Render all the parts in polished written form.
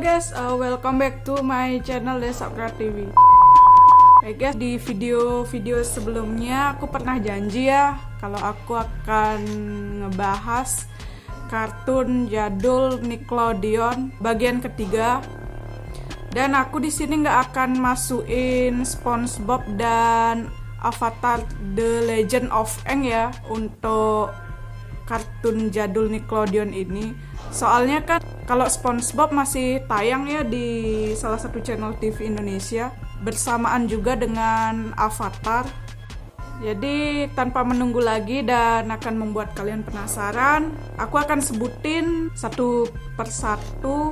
guys, welcome back to my channel Desakra TV. Guys, di video sebelumnya aku pernah janji ya kalau aku akan ngebahas kartun jadul Nickelodeon bagian ketiga. Dan aku di sini nggak akan masukin SpongeBob dan Avatar The Legend of Aang ya untuk kartun jadul Nickelodeon ini. Soalnya kan kalau SpongeBob masih tayang ya di salah satu channel TV Indonesia bersamaan juga dengan Avatar. Jadi tanpa menunggu lagi dan akan membuat kalian penasaran, aku akan sebutin satu persatu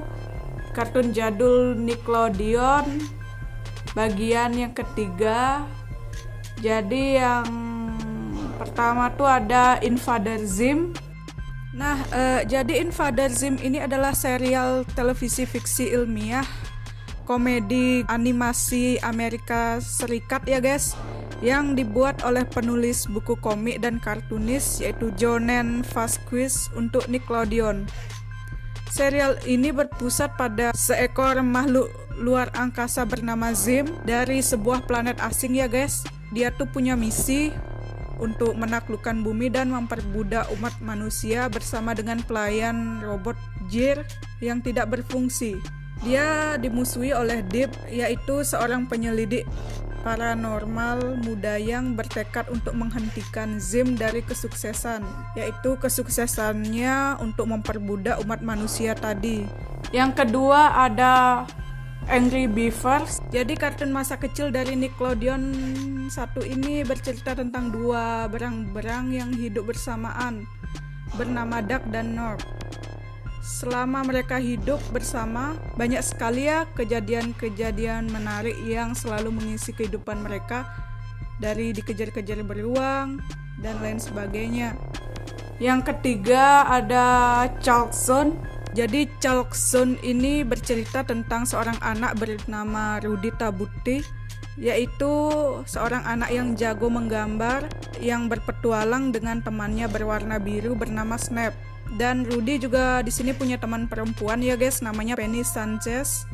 kartun jadul Nickelodeon bagian yang ketiga. Jadi yang pertama tuh ada Invader Zim. Nah, jadi Invader Zim ini adalah serial televisi fiksi ilmiah, komedi animasi Amerika Serikat ya guys, yang dibuat oleh penulis buku komik dan kartunis yaitu Jhonen Vasquez untuk Nickelodeon. Serial ini berpusat pada seekor makhluk luar angkasa bernama Zim dari sebuah planet asing ya guys. Dia tuh punya misi untuk menaklukkan bumi dan memperbudak umat manusia bersama dengan pelayan robot Jir yang tidak berfungsi. Dia dimusuhi oleh Deep, yaitu seorang penyelidik paranormal muda yang bertekad untuk menghentikan Zim dari kesuksesan, yaitu kesuksesannya untuk memperbudak umat manusia tadi. Yang kedua ada Angry Beavers. Jadi kartun masa kecil dari Nickelodeon satu ini bercerita tentang dua berang-berang yang hidup bersamaan bernama Duck dan North. Selama mereka hidup bersama, banyak sekali ya kejadian-kejadian menarik yang selalu mengisi kehidupan mereka, dari dikejar-kejar beruang dan lain sebagainya. Yang ketiga ada Chalk Zone. Jadi Chalk Zone ini bercerita tentang seorang anak bernama Rudy Tabuti, yaitu seorang anak yang jago menggambar yang berpetualang dengan temannya berwarna biru bernama Snap. Dan Rudy juga di sini punya teman perempuan ya guys, namanya Penny Sanchez,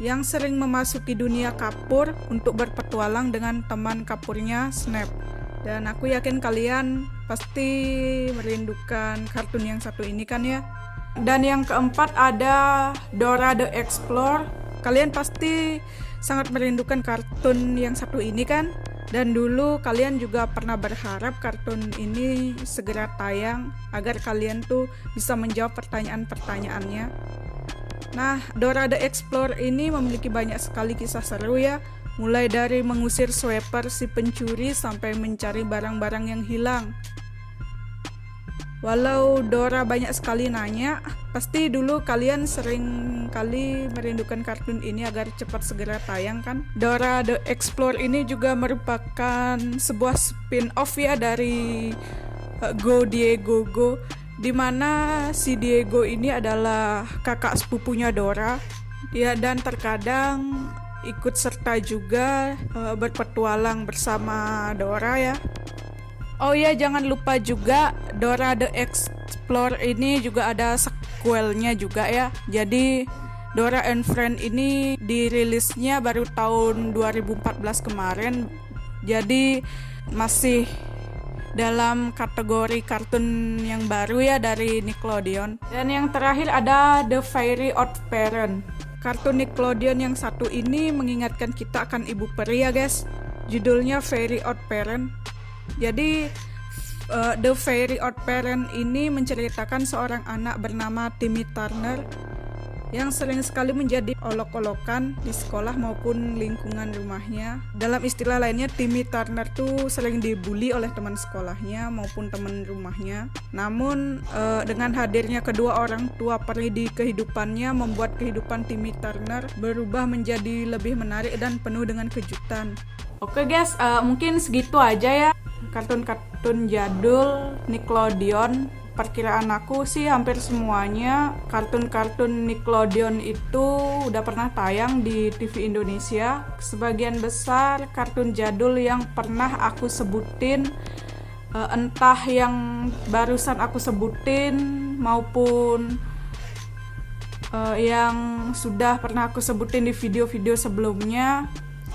yang sering memasuki dunia kapur untuk berpetualang dengan teman kapurnya Snap. Dan aku yakin kalian pasti merindukan kartun yang satu ini kan ya. Dan yang keempat ada Dora the Explorer. Kalian pasti sangat merindukan kartun yang satu ini kan? Dan dulu kalian juga pernah berharap kartun ini segera tayang agar kalian tuh bisa menjawab pertanyaan-pertanyaannya. Nah, Dora the Explorer ini memiliki banyak sekali kisah seru ya. Mulai dari mengusir sweeper si pencuri sampai mencari barang-barang yang hilang. Walau Dora banyak sekali nanya, pasti dulu kalian sering kali merindukan kartun ini agar cepat segera tayang kan? Dora the Explorer ini juga merupakan sebuah spin-off ya dari Go Diego Go, di mana si Diego ini adalah kakak sepupunya Dora. Dia dan terkadang ikut serta juga berpetualang bersama Dora ya. Oh ya, jangan lupa juga Dora the Explorer ini juga ada sequelnya juga ya. Jadi Dora and Friend ini dirilisnya baru tahun 2014 kemarin. Jadi masih dalam kategori kartun yang baru ya dari Nickelodeon. Dan yang terakhir ada The Fairy Odd Parent. Kartun Nickelodeon yang satu ini mengingatkan kita akan ibu peri ya guys. Judulnya Fairy Odd Parent. Jadi The Fairy Odd Parent ini menceritakan seorang anak bernama Timmy Turner yang sering sekali menjadi olok-olokan di sekolah maupun lingkungan rumahnya. Dalam istilah lainnya, Timmy Turner tuh sering dibully oleh teman sekolahnya maupun teman rumahnya. Namun dengan hadirnya kedua orang tua peri di kehidupannya membuat kehidupan Timmy Turner berubah menjadi lebih menarik dan penuh dengan kejutan. Oke guys, mungkin segitu aja ya kartun-kartun jadul Nickelodeon. Perkiraan aku sih hampir semuanya kartun-kartun Nickelodeon itu udah pernah tayang di TV Indonesia. Sebagian besar kartun jadul yang pernah aku sebutin, entah yang barusan aku sebutin maupun yang sudah pernah aku sebutin di video-video sebelumnya.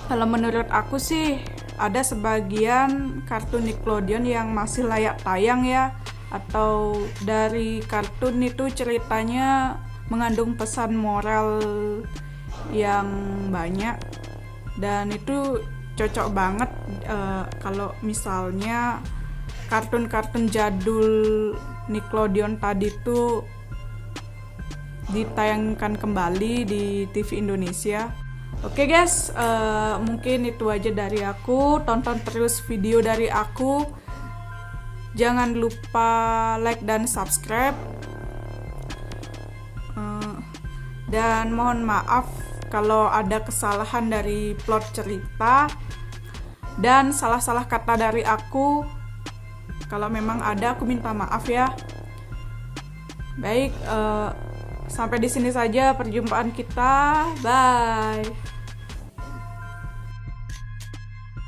Kalau menurut aku sih ada sebagian kartun Nickelodeon yang masih layak tayang ya, atau dari kartun itu ceritanya mengandung pesan moral yang banyak, dan itu cocok banget kalau misalnya kartun-kartun jadul Nickelodeon tadi tuh ditayangkan kembali di TV Indonesia. Oke guys, mungkin itu aja dari aku. Tonton terus video dari aku. Jangan lupa like dan subscribe. Dan mohon maaf kalau ada kesalahan dari plot cerita dan salah-salah kata dari aku. Kalau memang ada, aku minta maaf ya. Baik, sampai di sini saja perjumpaan kita. Bye.